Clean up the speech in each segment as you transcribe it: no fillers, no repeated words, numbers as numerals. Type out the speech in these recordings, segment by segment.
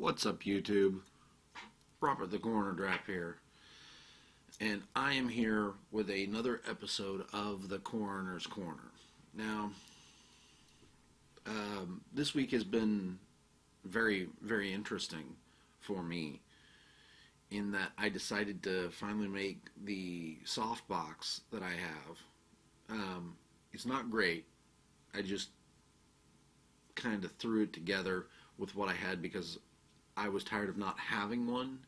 What's up, YouTube? Robert the Coroner Drapp here, and I am here with another episode of the Coroner's Corner. Now, this week has been very, very interesting for me in that I decided to finally make the softbox that I have. It's not great. I just kind of threw it together with what I had because I was tired of not having one,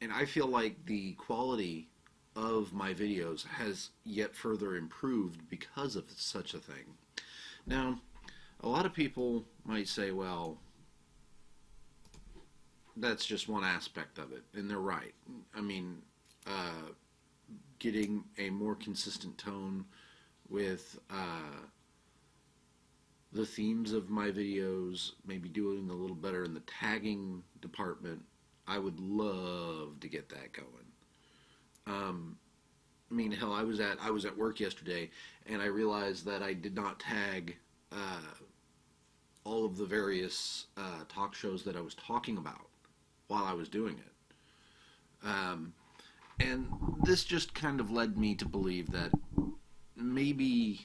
and I feel like the quality of my videos has yet further improved because of such a thing. Now, a lot of people might say, well, that's just one aspect of it, and they're right. I mean, getting a more consistent tone with the themes of my videos, maybe doing a little better in the tagging department. I would love to get that going. I mean, hell, I was at work yesterday, and I realized that I did not tag all of the various talk shows that I was talking about while I was doing it. And this just kind of led me to believe that maybe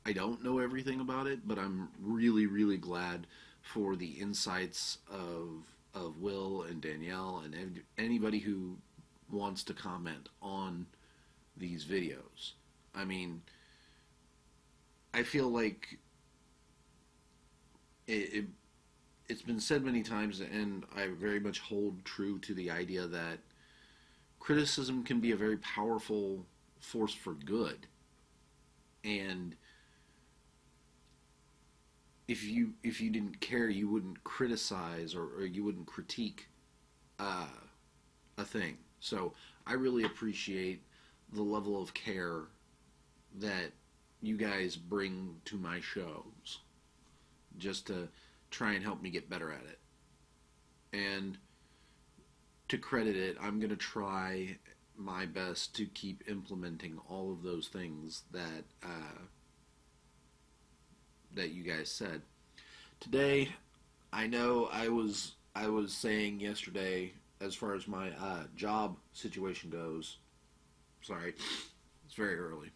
I don't know everything about it, but I'm really, really glad for the insights of Will and Danielle and anybody who wants to comment on these videos. I mean, I feel like it's been said many times, and I very much hold true to the idea that criticism can be a very powerful force for good. And if you didn't care, you wouldn't criticize or you wouldn't critique a thing. So I really appreciate the level of care that you guys bring to my shows, just to try and help me get better at it. And to credit it, I'm going to try my best to keep implementing all of those things that that you guys said. Today, I know I was saying yesterday, as far as my job situation goes, sorry, it's very early.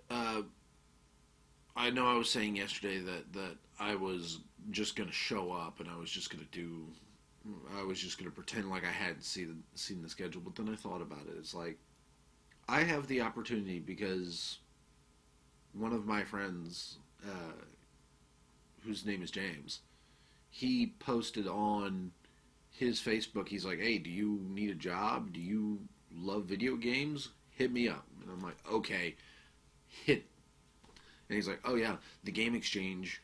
I know I was saying yesterday that I was just going to show up and I was just going to pretend like I hadn't seen the schedule, but then I thought about it. It's like, I have the opportunity because one of my friends, whose name is James, he posted on his Facebook, he's like, hey, do you need a job? Do you love video games? Hit me up. And I'm like, okay, hit. And he's like, oh yeah, the Game Exchange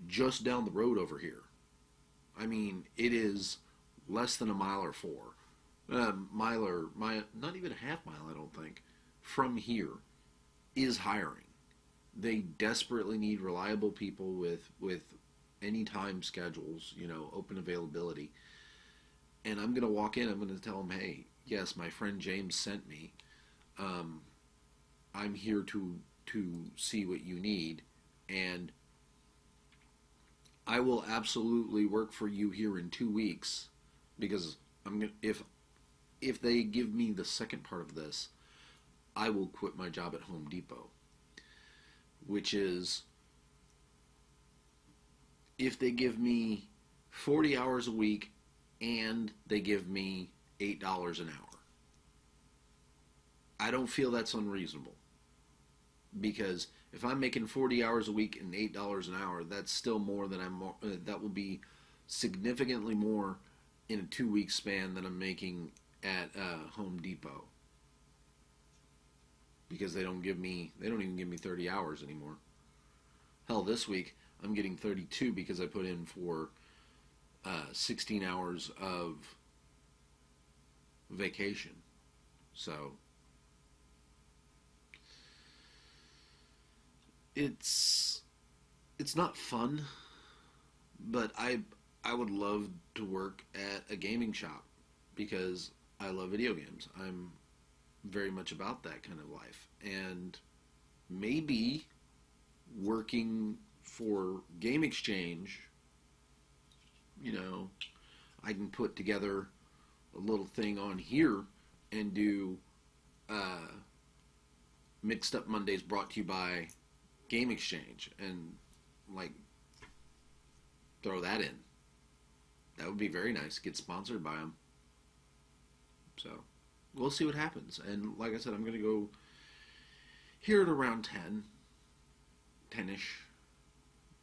just down the road over here. I mean, it is less than a mile or four. Not even a half mile, I don't think, from here is hiring. They desperately need reliable people with anytime schedules, open availability. And I'm going to walk in, I'm going to tell them, hey, yes, my friend James sent me. I'm here to see what you need, and I will absolutely work for you here in 2 weeks, because if they give me the second part of this, I will quit my job at Home Depot. Which is, if they give me 40 hours a week and they give me $8 an hour. I don't feel that's unreasonable. Because if I'm making 40 hours a week and $8 an hour, that's still more than that will be significantly more in a 2-week span than I'm making at Home Depot. Because they don't even give me 30 hours anymore. Hell, this week I'm getting 32 because I put in for 16 hours of vacation. So it's not fun, but I would love to work at a gaming shop because I love video games. I'm very much about that kind of life, and maybe working for Game Exchange you know, I can put together a little thing on here and do uh, Mixed Up Mondays brought to you by Game Exchange and like throw that in. That would be very nice. Get sponsored by them. So we'll see what happens. And like I said, I'm going to go here at around 10ish.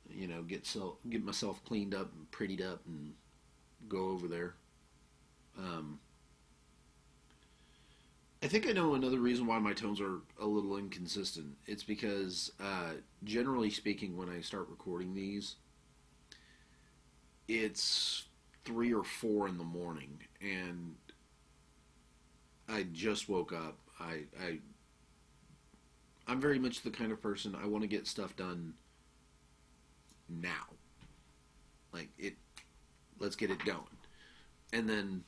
You know, get myself cleaned up and prettied up and go over there. Um, I think I know another reason why my tones are a little inconsistent. It's because, generally speaking, when I start recording these, it's 3 or 4 in the morning, and I just woke up. I'm very much the kind of person I want to get stuff done now. Like it, let's get it going. And then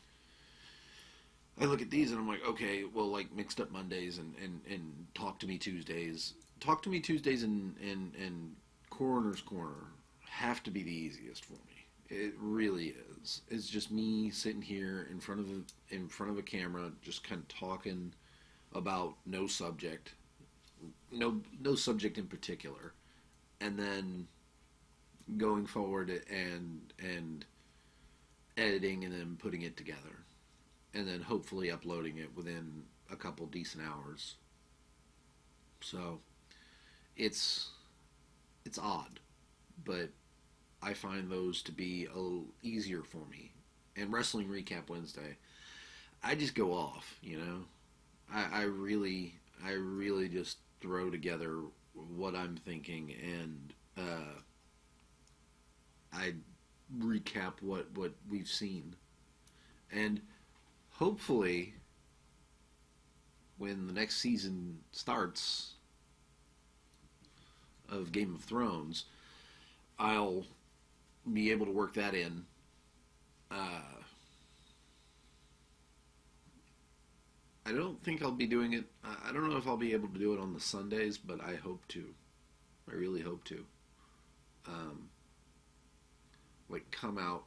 I look at these and I'm like, okay, well, like Mixed Up Mondays and Talk to Me Tuesdays. Talk to Me Tuesdays and Coroner's Corner have to be the easiest for me. It really is. It's just me sitting here in front of a camera, just kind of talking about no subject, no subject in particular, and then going forward and editing and then putting it together, and then hopefully uploading it within a couple decent hours. So it's odd, but I find those to be a little easier for me. And Wrestling Recap Wednesday, I just go off, you know. I really just throw together what I'm thinking, and I recap what we've seen. And hopefully, when the next season starts of Game of Thrones, I'll be able to work that in. I don't think I'll be doing it. I don't know if I'll be able to do it on the Sundays, but I hope to. I really hope to. Like come out,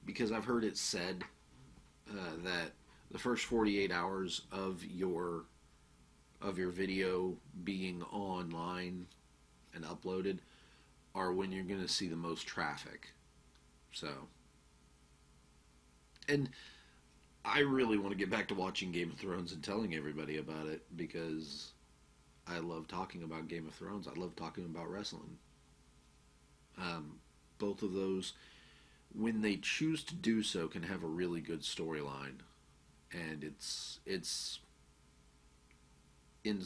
because I've heard it said that the first 48 hours of your video being online and uploaded are when you're going to see the most traffic. So, and I really want to get back to watching Game of Thrones and telling everybody about it, because I love talking about Game of Thrones. I love talking about wrestling. Both of those, when they choose to do so, can have a really good storyline, and it's in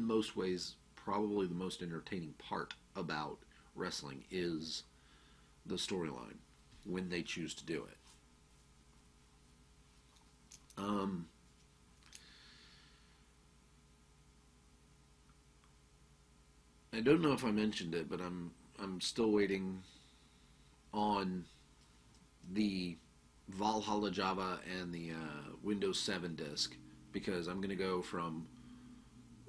most ways probably the most entertaining part about wrestling is the storyline when they choose to do it. I don't know if I mentioned it, but I'm still waiting on the Valhalla Java and the Windows 7 disk, because I'm going to go from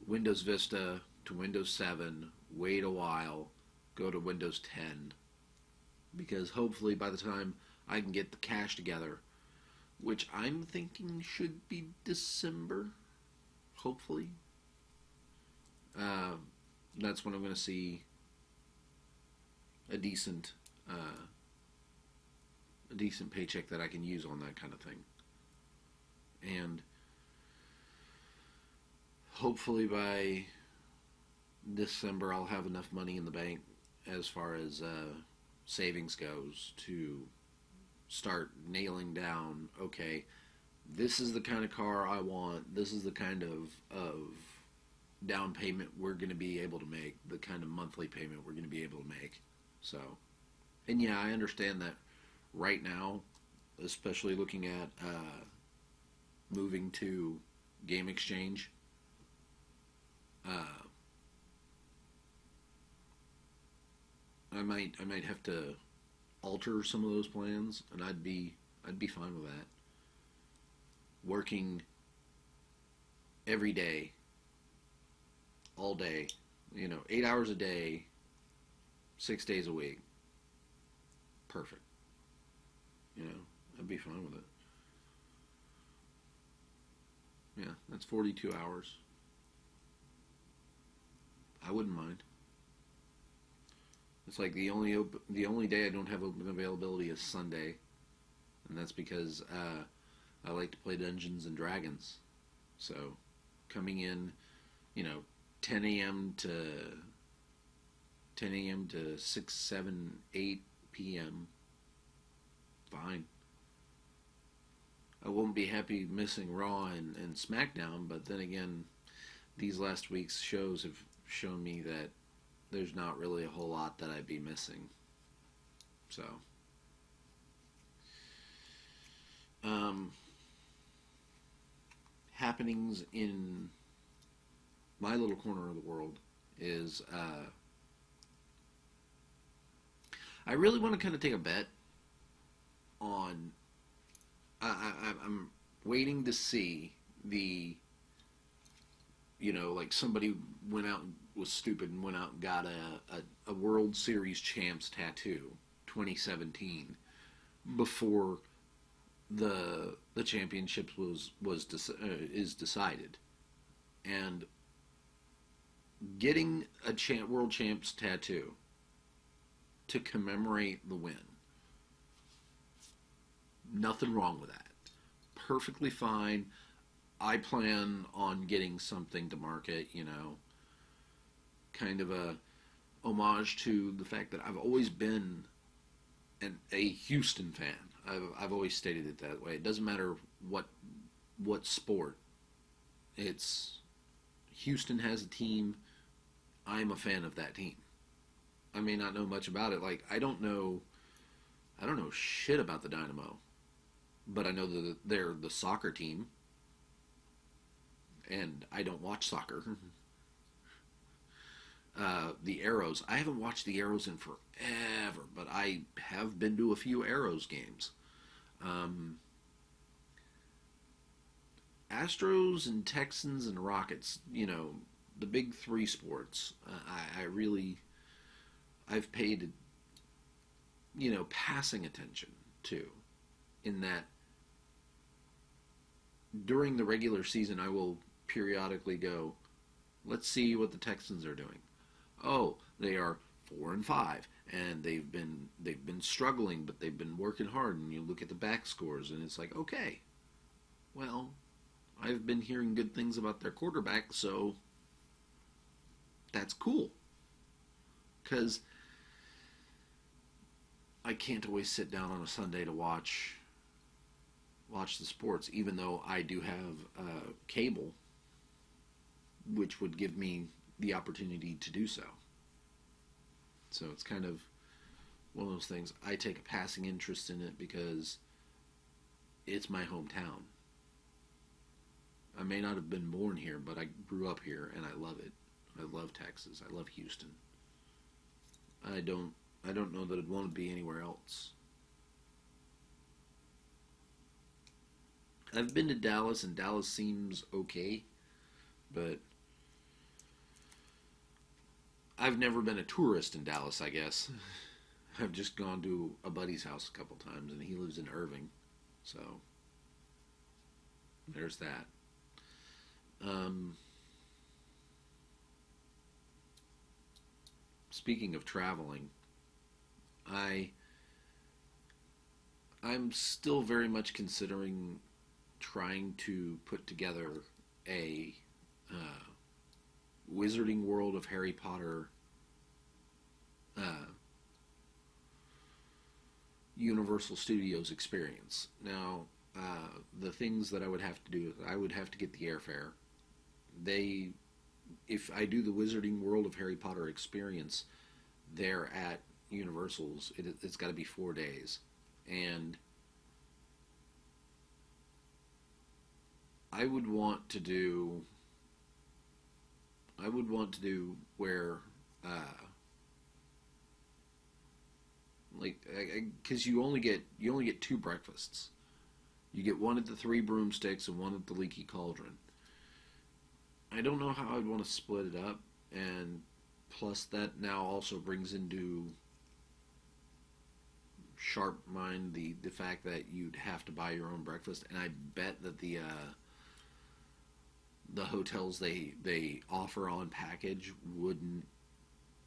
Windows Vista to Windows 7, wait a while, go to Windows 10, because hopefully by the time I can get the cache together, which I'm thinking should be December, hopefully, that's when I'm going to see a decent paycheck that I can use on that kind of thing. And hopefully by December I'll have enough money in the bank as far as savings goes to start nailing down, okay, this is the kind of car I want, this is the kind of down payment we're going to be able to make, the kind of monthly payment we're going to be able to make. So, and yeah, I understand that right now, especially looking at moving to Game Exchange, I might have to alter some of those plans, and I'd be fine with that. Working every day, all day, 8 hours a day 6 days a week. Perfect. You know, I'd be fine with it. Yeah, that's 42 hours. I wouldn't mind. It's like the only day I don't have open availability is Sunday, and that's because I like to play Dungeons and Dragons. So coming in, you know, 10 a.m. to 10 a.m. to 6, 7, 8 p.m. Fine. I won't be happy missing Raw and SmackDown, but then again, these last week's shows have shown me that there's not really a whole lot that I'd be missing. So, um, happenings in my little corner of the world is I really want to kind of take a bet on. I'm waiting to see the, you know, like somebody went out and was stupid and went out and got a World Series champs tattoo, 2017, before the championships is decided, and getting a world champs tattoo to commemorate the win. Nothing wrong with that. Perfectly fine. I plan on getting something to market, you know, kind of a homage to the fact that I've always been a Houston fan. I've always stated it that way. It doesn't matter what sport. It's Houston has a team. I'm a fan of that team. I may not know much about it. Like I don't know shit about the Dynamo, but I know that they're the soccer team, and I don't watch soccer. The Arrows. I haven't watched the Arrows in forever, but I have been to a few Arrows games. Astros and Texans and Rockets, you know, the big three sports. I've paid, you know, passing attention to, in that during the regular season I will periodically go, let's see what the Texans are doing. Oh, they are 4-5, and they've been struggling, but they've been working hard. And you look at the back scores, and it's like, okay, well, I've been hearing good things about their quarterback, so that's cool. Because I can't always sit down on a Sunday to watch the sports, even though I do have cable, which would give me the opportunity to do so. So it's kind of one of those things. I take a passing interest in it because it's my hometown. I may not have been born here, but I grew up here and I love it. I love Texas. I love Houston. I don't know that I'd want to be anywhere else. I've been to Dallas, and Dallas seems okay, but I've never been a tourist in Dallas, I guess. I've just gone to a buddy's house a couple times, and he lives in Irving, so there's that. Speaking of traveling, I'm still very much considering trying to put together a Wizarding World of Harry Potter Universal Studios experience. Now, the things that I would have to do is I would have to get the airfare. If I do the Wizarding World of Harry Potter experience there at Universal's, it's got to be 4 days, and I would want to do where because you only get 2 breakfasts. You get one at the Three Broomsticks and one at the Leaky Cauldron. I don't know how I'd want to split it up, and Plus, that now also brings into sharp mind the fact that you'd have to buy your own breakfast, and I bet that the hotels they offer on package wouldn't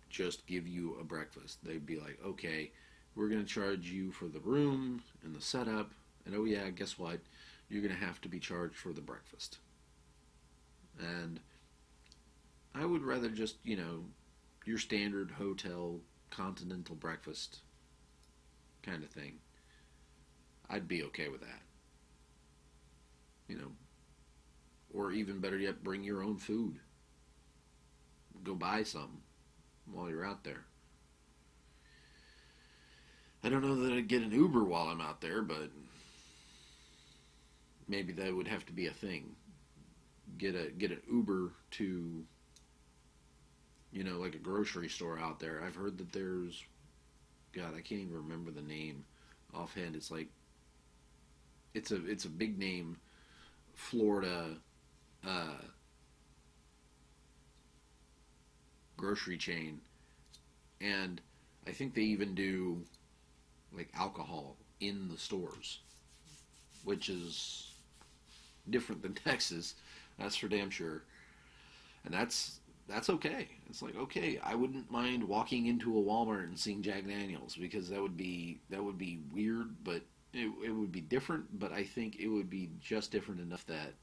just give you a breakfast. They'd be like, okay, we're going to charge you for the room and the setup, and oh yeah, guess what? You're going to have to be charged for the breakfast. And I would rather just, your standard hotel continental breakfast kind of thing. I'd be okay with that. You know, or even better yet, bring your own food. Go buy some while you're out there. I don't know that I'd get an Uber while I'm out there, but maybe that would have to be a thing. Get an Uber to, like a grocery store out there. I've heard that there's, God, I can't even remember the name offhand. It's like, it's a big name, Florida grocery chain, and I think they even do like alcohol in the stores, which is different than Texas, that's for damn sure. And that's okay. It's like, okay, I wouldn't mind walking into a Walmart and seeing Jack Daniels, because that would be weird, but it would be different. But I think it would be just different enough that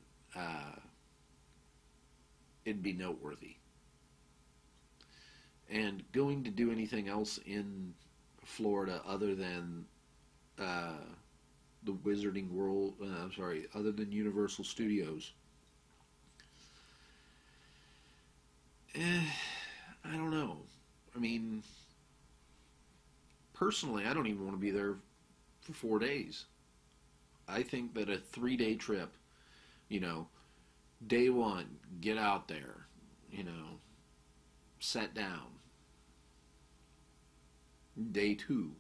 it'd be noteworthy. And going to do anything else in Florida other than the Wizarding World, other than Universal Studios, I don't know. I mean, personally, I don't even want to be there for 4 days. I think that a 3-day trip, day one, get out there, set down. Day two,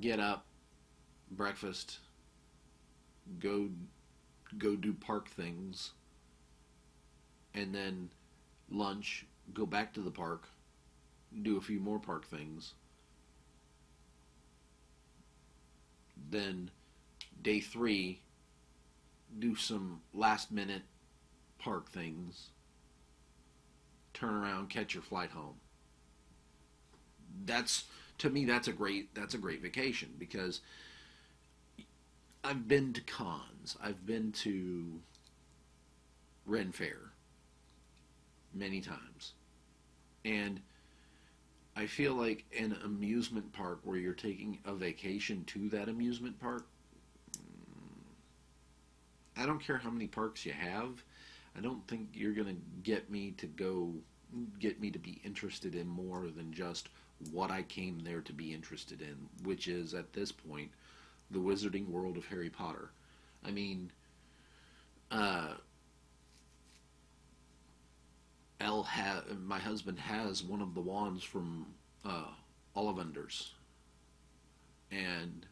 get up, breakfast, go do park things, and then lunch, go back to the park, do a few more park things. Then day 3, do some last minute park things, turn around, catch your flight home. To me, that's a great vacation, because I've been to cons. I've been to Ren Fair many times. And I feel like an amusement park where you're taking a vacation to that amusement park, I don't care how many parks you have, I don't think you're going to get me to be interested in more than just what I came there to be interested in, which is, at this point, the Wizarding World of Harry Potter. I mean, my husband has one of the wands from Ollivanders, and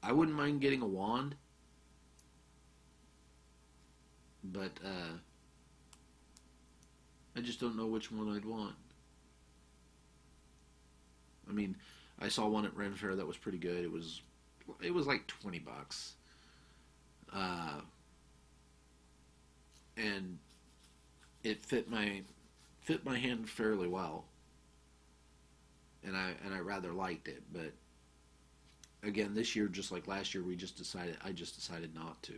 I wouldn't mind getting a wand, but I just don't know which one I'd want. I mean, I saw one at Ren Fair that was pretty good. It was like $20, and it fit my hand fairly well, and I rather liked it. But again, this year, just like last year, I just decided not to.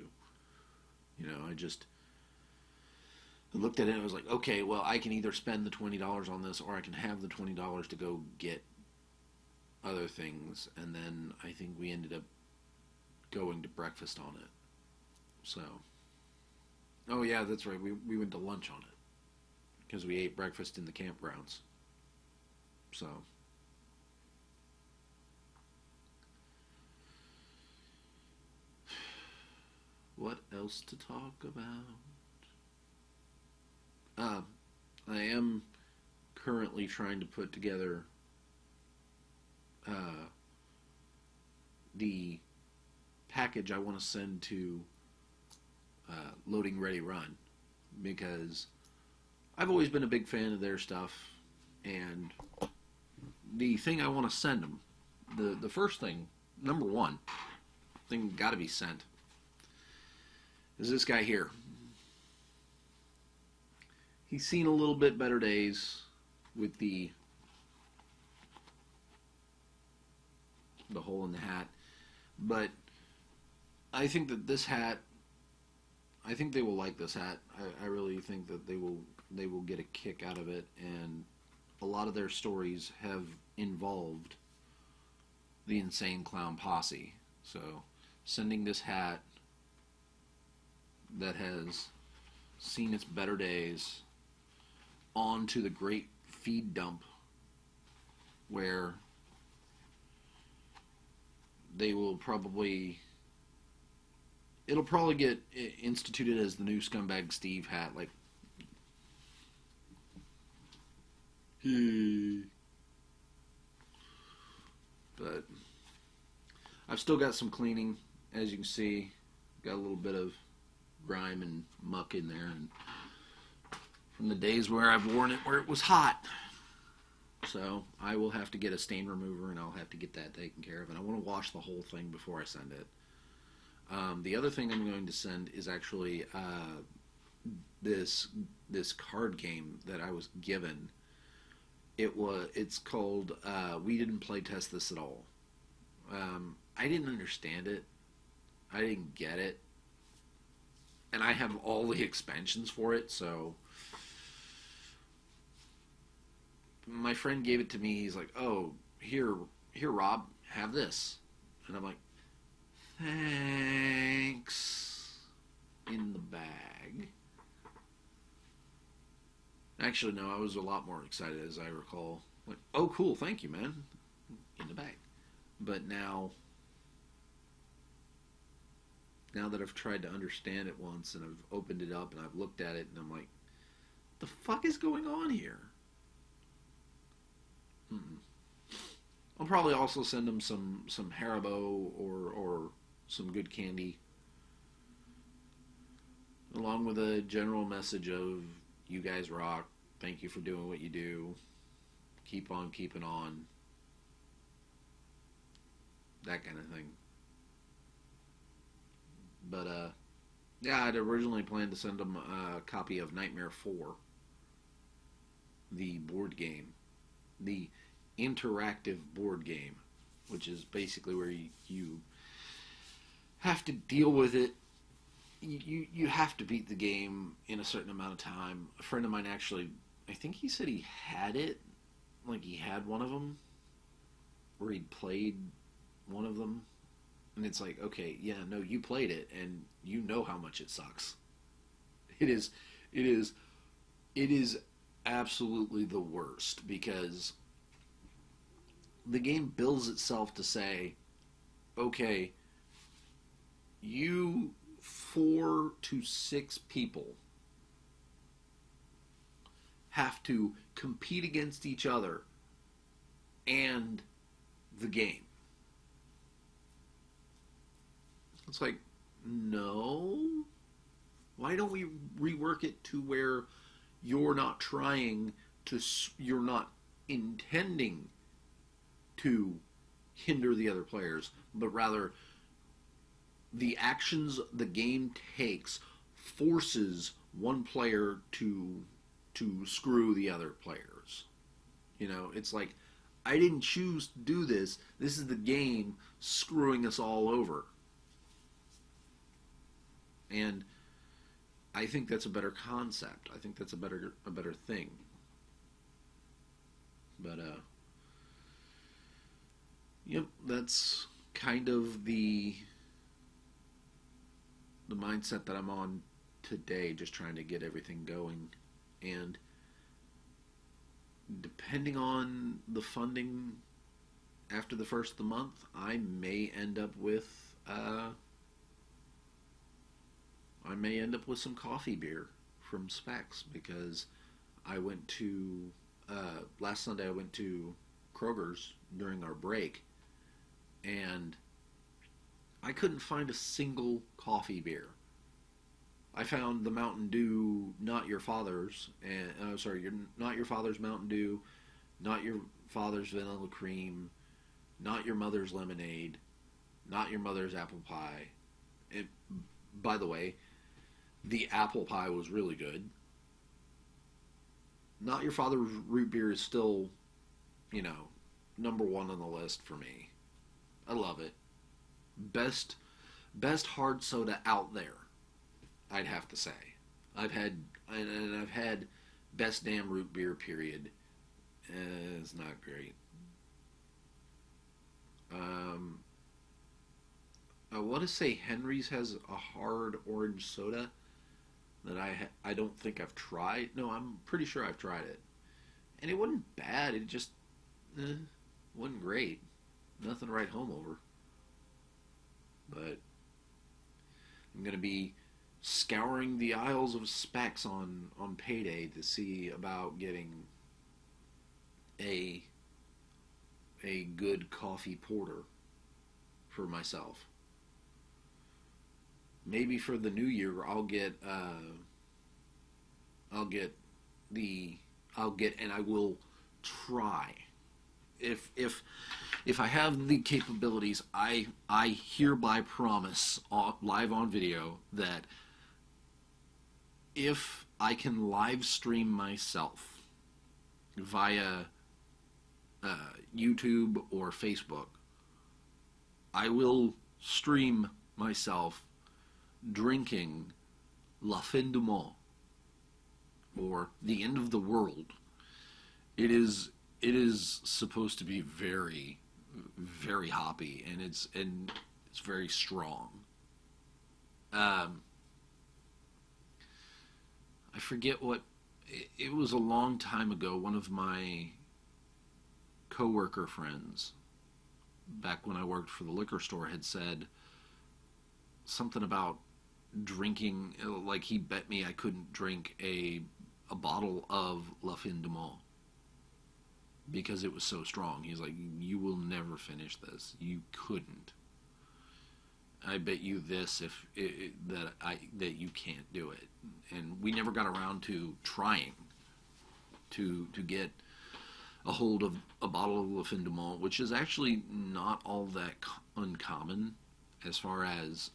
I just looked at it and I was like, okay, well, I can either spend the $20 on this, or I can have the $20 to go get other things. And then I think we ended up going to breakfast on it. So, oh yeah, that's right, we went to lunch on it, because we ate breakfast in the campgrounds. So, what else to talk about? I am currently trying to put together the package I want to send to Loading Ready Run, because I've always been a big fan of their stuff, and the thing I want to send them, the first thing, number one thing got to be sent, is this guy here. He's seen a little bit better days with the hole in the hat, but I think that this hat, I think they will like this hat. I really think that they will get a kick out of it, and a lot of their stories have involved the Insane Clown Posse. So sending this hat that has seen its better days onto the great feed dump where they will probably, it'll probably get instituted as the new Scumbag Steve hat, like, but I've still got some cleaning, as you can see. Got a little bit of grime and muck in there, and from the days where I've worn it where it was hot. So I will have to get a stain remover, and I'll have to get that taken care of. And I want to wash the whole thing before I send it. The other thing I'm going to send is actually this card game that I was given. It's called We Didn't Play Test This at All. I didn't understand it. I didn't get it. And I have all the expansions for it, so my friend gave it to me. He's like, "Oh, here, Rob, have this." And I'm like, "Thanks." In the bag. Actually, no, I was a lot more excited, as I recall. Like, "Oh, cool, thank you, man." In the bag. But now that I've tried to understand it once, and I've opened it up and I've looked at it, and I'm like, the fuck is going on here? I'll probably also send them some Haribo or some good candy, along with a general message of, you guys rock, thank you for doing what you do, keep on keeping on, that kind of thing. But yeah, I'd originally planned to send them a copy of Nightmare 4, the board game, the interactive board game, which is basically where you have to deal with it. You have to beat the game in a certain amount of time. A friend of mine actually, I think he said he had it, like he had one of them, where he'd played one of them, and it's like, okay, yeah, no, you played it, and you know how much it sucks. It is absolutely the worst, because the game bills itself to say, okay, you 4 to 6 people have to compete against each other and the game. It's like, no. Why don't we rework it to where you're not you're not intending to hinder the other players, but rather the actions the game takes forces one player to screw the other players. You know, it's like, I didn't choose to do this. This is the game screwing us all over. And I think that's a better concept. I think that's a better thing. But yep, that's kind of the mindset that I'm on today, just trying to get everything going. And depending on the funding after the first of the month, I may end up with some coffee beer from Specs, because I went to last Sunday I went to Kroger's during our break, and I couldn't find a single coffee beer. I found the Mountain Dew, not your father's, and not your father's Mountain Dew, not your father's vanilla cream, not your mother's lemonade, not your mother's apple pie. It, by the way, the apple pie was really good. Not your father's root beer is still, you know, number one on the list for me. I love it. Best best hard soda out there, I'd have to say. I've had best damn root beer period. It's not great. Um, I want to say Henry's has a hard orange soda that I don't think I've tried. No, I'm pretty sure I've tried it, and it wasn't bad. It just wasn't great. Nothing to write home over. But I'm gonna be scouring the aisles of specs on payday to see about getting a a good coffee porter for myself. Maybe for the new year I'll get the I'll get and I will try if I have the capabilities. I hereby promise live on video that if I can live stream myself via YouTube or Facebook, I will stream myself drinking La Fin du Monde, or the end of the world. It is supposed to be very, very hoppy, and it's very strong. Um, I forget what it was a long time ago. One of my coworker friends, back when I worked for the liquor store, had said something about drinking. Like, he bet me I couldn't drink a bottle of La Fin du Monde because it was so strong. He's like, you will never finish this. You couldn't. I bet you this if that you can't do it. And we never got around to trying to get a hold of a bottle of La Fin du Monde, which is actually not all that uncommon as far as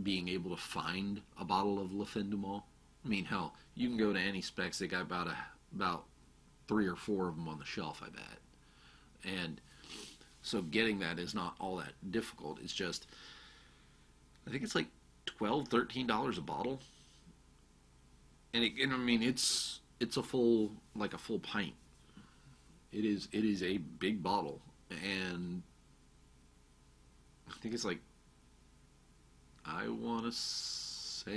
being able to find a bottle of La Fin du Monde. I mean, hell, you can go to any Specs. They got about 3 or 4 of them on the shelf, I bet. And so getting that is not all that difficult. It's just, I think it's like $12, $13 a bottle, and I mean it's a full pint. It is a big bottle, and I think it's like, I want to say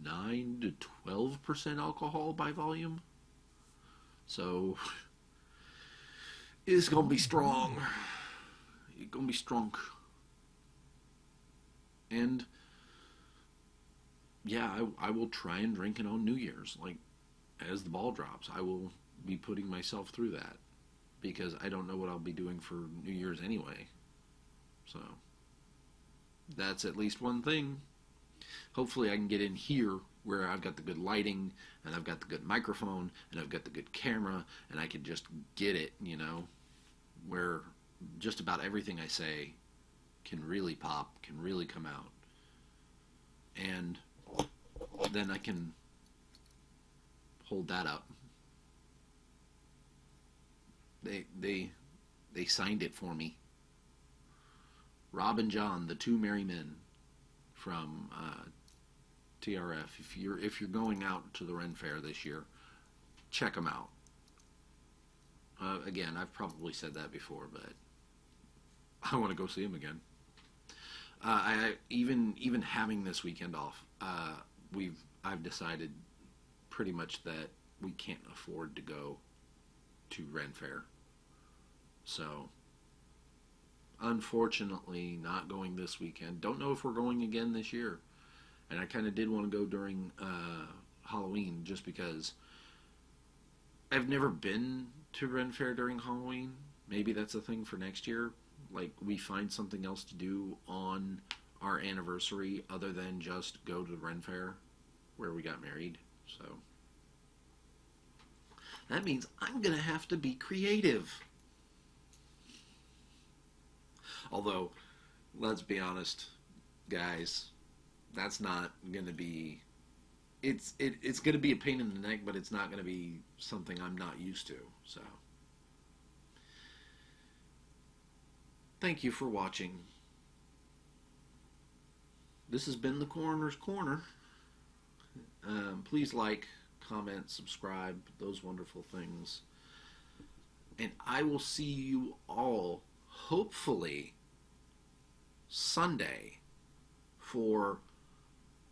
9 to 12% alcohol by volume. So it's gonna be strong. It's gonna be strong. And yeah, I will try and drink it on New Year's. Like, as the ball drops, I will be putting myself through that because I don't know what I'll be doing for New Year's anyway. So that's at least one thing. Hopefully I can get in here where I've got the good lighting and I've got the good microphone and I've got the good camera and I can just get it, where just about everything I say can really pop, can really come out. And then I can hold that up. They signed it for me. Rob and John, the two merry men from TRF. If you're going out to the Ren Fair this year, check them out. Again, I've probably said that before, but I want to go see them again. Even having this weekend off, I've decided pretty much that we can't afford to go to Ren Fair. So, unfortunately, not going this weekend. Don't know if we're going again this year. And I kind of did want to go during Halloween, just because I've never been to Ren Fair during Halloween. Maybe that's a thing for next year. Like, we find something else to do on our anniversary other than just go to the Ren Fair where we got married. So that means I'm going to have to be creative. Although, let's be honest, guys, that's not going to be... It's going to be a pain in the neck, but it's not going to be something I'm not used to. So, thank you for watching. This has been the Coroner's Corner. Please like, comment, subscribe, those wonderful things. And I will see you all, hopefully, Sunday for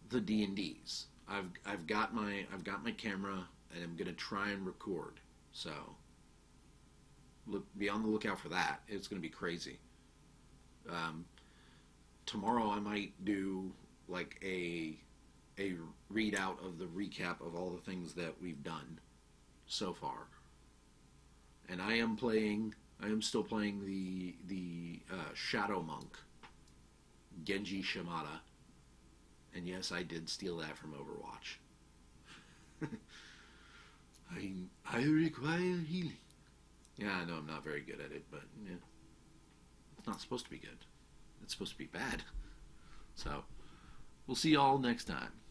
the D&Ds. I've got my camera, and I'm gonna try and record. So be on the lookout for that. It's gonna be crazy. Tomorrow I might do like a readout of the recap of all the things that we've done so far. And I am still playing the Shadow Monk, Genji Shimada. And yes, I did steal that from Overwatch. I require healing. Yeah, I know I'm not very good at it, but yeah, it's not supposed to be good. It's supposed to be bad. So, we'll see y'all next time.